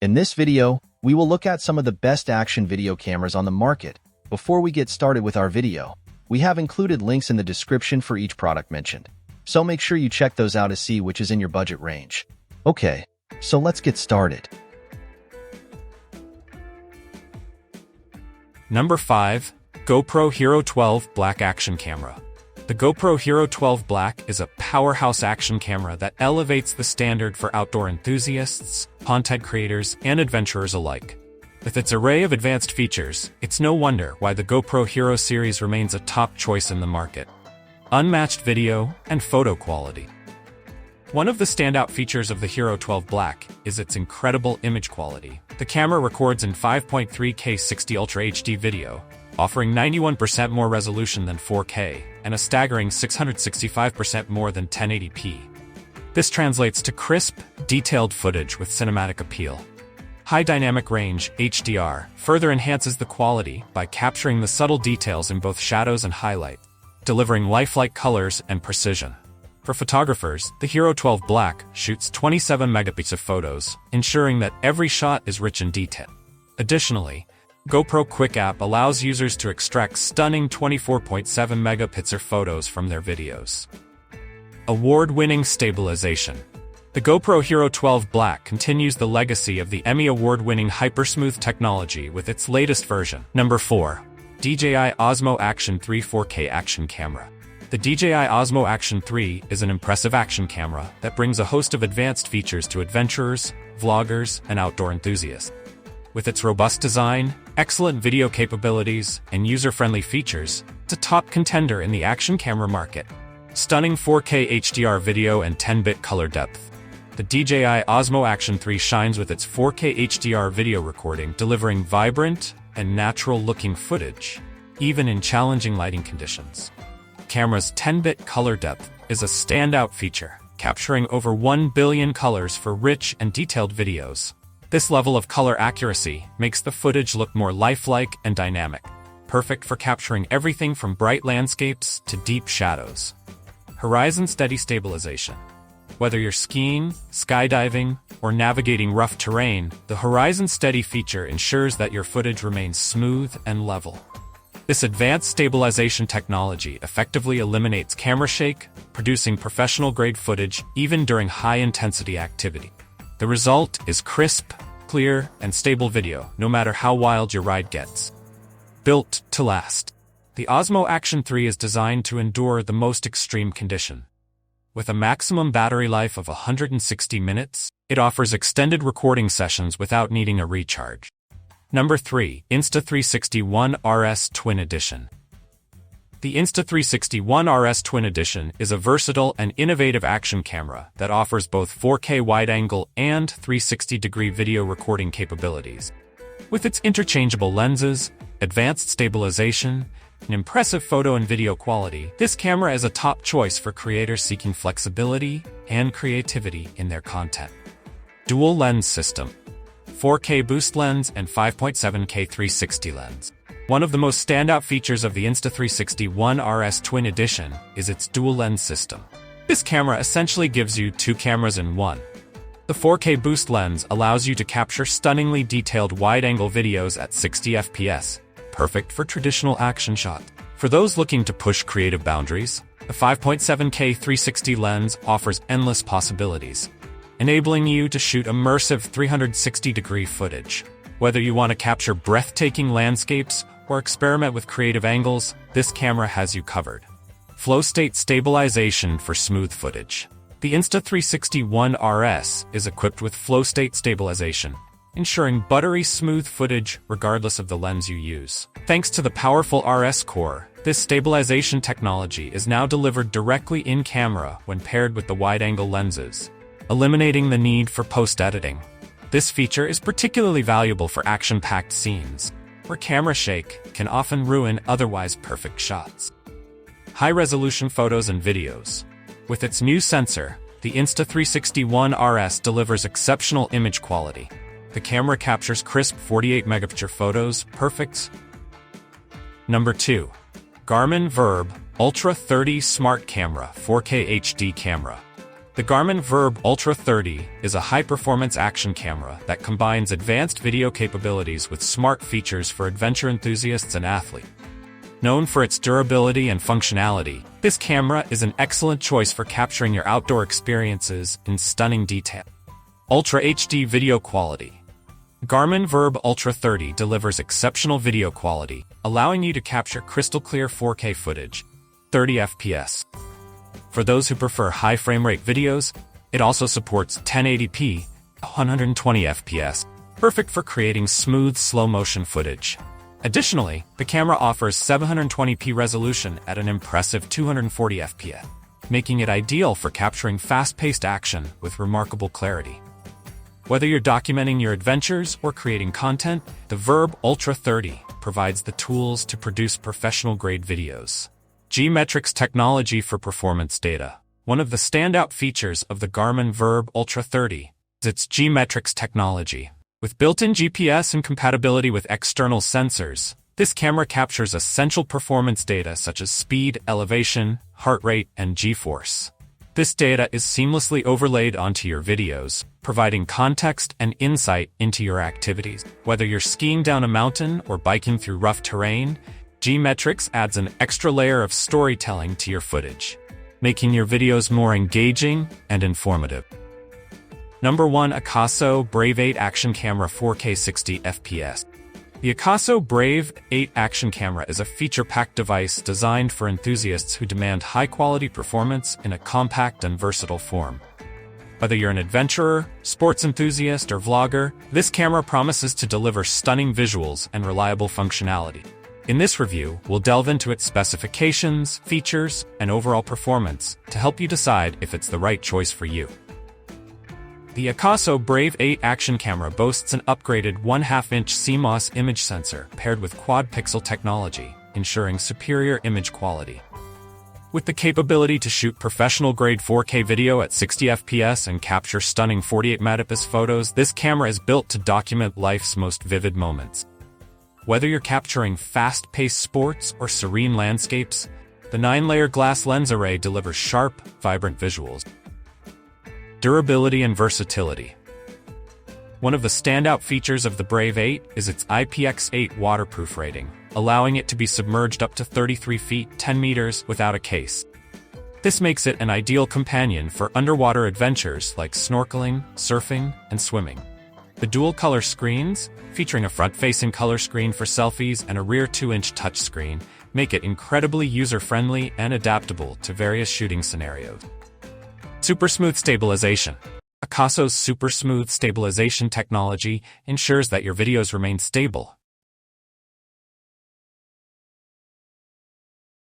In this video, we will look at some of the best action video cameras on the market. Before we get started with our video, we have included links in the description for each product mentioned, so make sure you check those out to see which is in your budget range. Okay, so let's get started. Number 5. GoPro Hero 12 Black Action Camera. The GoPro Hero 12 Black is a powerhouse action camera that elevates the standard for outdoor enthusiasts, content creators, and adventurers alike. With its array of advanced features, it's no wonder why the GoPro Hero series remains a top choice in the market. Unmatched video and photo quality. One of the standout features of the Hero 12 Black is its incredible image quality. The camera records in 5.3K 60 Ultra HD video, offering 91% more resolution than 4K, and a staggering 665% more than 1080p. This translates to crisp, detailed footage with cinematic appeal. High Dynamic Range, HDR, further enhances the quality by capturing the subtle details in both shadows and highlight, delivering lifelike colors and precision. For photographers, the Hero 12 Black shoots 27 megapixels of photos, ensuring that every shot is rich in detail. Additionally, GoPro Quick App allows users to extract stunning 24.7 megapixel photos from their videos. Award-winning stabilization. The GoPro Hero 12 Black continues the legacy of the Emmy Award-winning HyperSmooth technology with its latest version. Number 4. DJI Osmo Action 3 4K Action Camera. The DJI Osmo Action 3 is an impressive action camera that brings a host of advanced features to adventurers, vloggers, and outdoor enthusiasts. With its robust design, excellent video capabilities, and user-friendly features, it's a top contender in the action camera market. Stunning 4K HDR video and 10-bit color depth. The DJI Osmo Action 3 shines with its 4K HDR video recording, delivering vibrant and natural-looking footage, even in challenging lighting conditions. The camera's 10-bit color depth is a standout feature, capturing over 1 billion colors for rich and detailed videos. This level of color accuracy makes the footage look more lifelike and dynamic, perfect for capturing everything from bright landscapes to deep shadows. Horizon Steady Stabilization. Whether you're skiing, skydiving, or navigating rough terrain, the Horizon Steady feature ensures that your footage remains smooth and level. This advanced stabilization technology effectively eliminates camera shake, producing professional-grade footage even during high-intensity activity. The result is crisp, clear, and stable video, no matter how wild your ride gets. Built to last. The Osmo Action 3 is designed to endure the most extreme condition. With a maximum battery life of 160 minutes, it offers extended recording sessions without needing a recharge. Number 3. Insta360 ONE RS Twin Edition. The Insta360 ONE RS Twin Edition is a versatile and innovative action camera that offers both 4K wide-angle and 360-degree video recording capabilities. With its interchangeable lenses, advanced stabilization, and impressive photo and video quality, this camera is a top choice for creators seeking flexibility and creativity in their content. Dual Lens System. 4K boost lens and 5.7K 360 lens. One of the most standout features of the Insta360 ONE RS Twin Edition is its dual lens system. This camera essentially gives you two cameras in one. The 4K boost lens allows you to capture stunningly detailed wide-angle videos at 60 FPS, perfect for traditional action shots. For those looking to push creative boundaries, the 5.7K 360 lens offers endless possibilities, enabling you to shoot immersive 360-degree footage. Whether you want to capture breathtaking landscapes or experiment with creative angles, this camera has you covered. Flow state stabilization for smooth footage. The Insta360 ONE RS is equipped with flow state stabilization, ensuring buttery smooth footage regardless of the lens you use. Thanks to the powerful RS core, this stabilization technology is now delivered directly in camera when paired with the wide-angle lenses, eliminating the need for post-editing. This feature is particularly valuable for action-packed scenes, where camera shake can often ruin otherwise perfect shots. High-resolution photos and videos. With its new sensor, the Insta360 ONE RS delivers exceptional image quality. The camera captures crisp 48 megapixel photos, perfect. Number 2. Garmin Verb Ultra 30 Smart Camera 4K HD Camera. The Garmin Verb Ultra 30 is a high-performance action camera that combines advanced video capabilities with smart features for adventure enthusiasts and athletes. Known for its durability and functionality, this camera is an excellent choice for capturing your outdoor experiences in stunning detail. Ultra HD video quality. Garmin Verb Ultra 30 delivers exceptional video quality, allowing you to capture crystal-clear 4K footage, 30 FPS. For those who prefer high frame rate videos, it also supports 1080p, 120 FPS, perfect for creating smooth slow-motion footage. Additionally, the camera offers 720p resolution at an impressive 240 FPS, making it ideal for capturing fast-paced action with remarkable clarity. Whether you're documenting your adventures or creating content, the Verb Ultra 30 provides the tools to produce professional-grade videos. G-Metrix technology for performance data. One of the standout features of the Garmin Verb Ultra 30 is its G-Metrix technology. With built-in GPS and compatibility with external sensors, this camera captures essential performance data such as speed, elevation, heart rate, and G-force. This data is seamlessly overlaid onto your videos, providing context and insight into your activities. Whether you're skiing down a mountain or biking through rough terrain, G-Metrix adds an extra layer of storytelling to your footage, making your videos more engaging and informative. Number 1. Akaso Brave 8 Action Camera 4K 60 FPS. The Akaso Brave 8 Action Camera is a feature-packed device designed for enthusiasts who demand high-quality performance in a compact and versatile form. Whether you're an adventurer, sports enthusiast, or vlogger, this camera promises to deliver stunning visuals and reliable functionality. In this review, we'll delve into its specifications, features, and overall performance to help you decide if it's the right choice for you. The Akaso Brave 8 Action Camera boasts an upgraded 1/2-inch CMOS image sensor paired with quad-pixel technology, ensuring superior image quality. With the capability to shoot professional-grade 4K video at 60 FPS and capture stunning 48 megapixel photos, this camera is built to document life's most vivid moments. Whether you're capturing fast-paced sports or serene landscapes, the 9-layer glass lens array delivers sharp, vibrant visuals. Durability and versatility. One of the standout features of the Brave 8 is its IPX8 waterproof rating, allowing it to be submerged up to 33 feet 10 meters without a case. This makes it an ideal companion for underwater adventures like snorkeling, surfing, and swimming. The dual-color screens, featuring a front-facing color screen for selfies and a rear 2-inch touchscreen, make it incredibly user-friendly and adaptable to various shooting scenarios. Super Smooth Stabilization. Akaso's Super Smooth Stabilization technology ensures that your videos remain stable,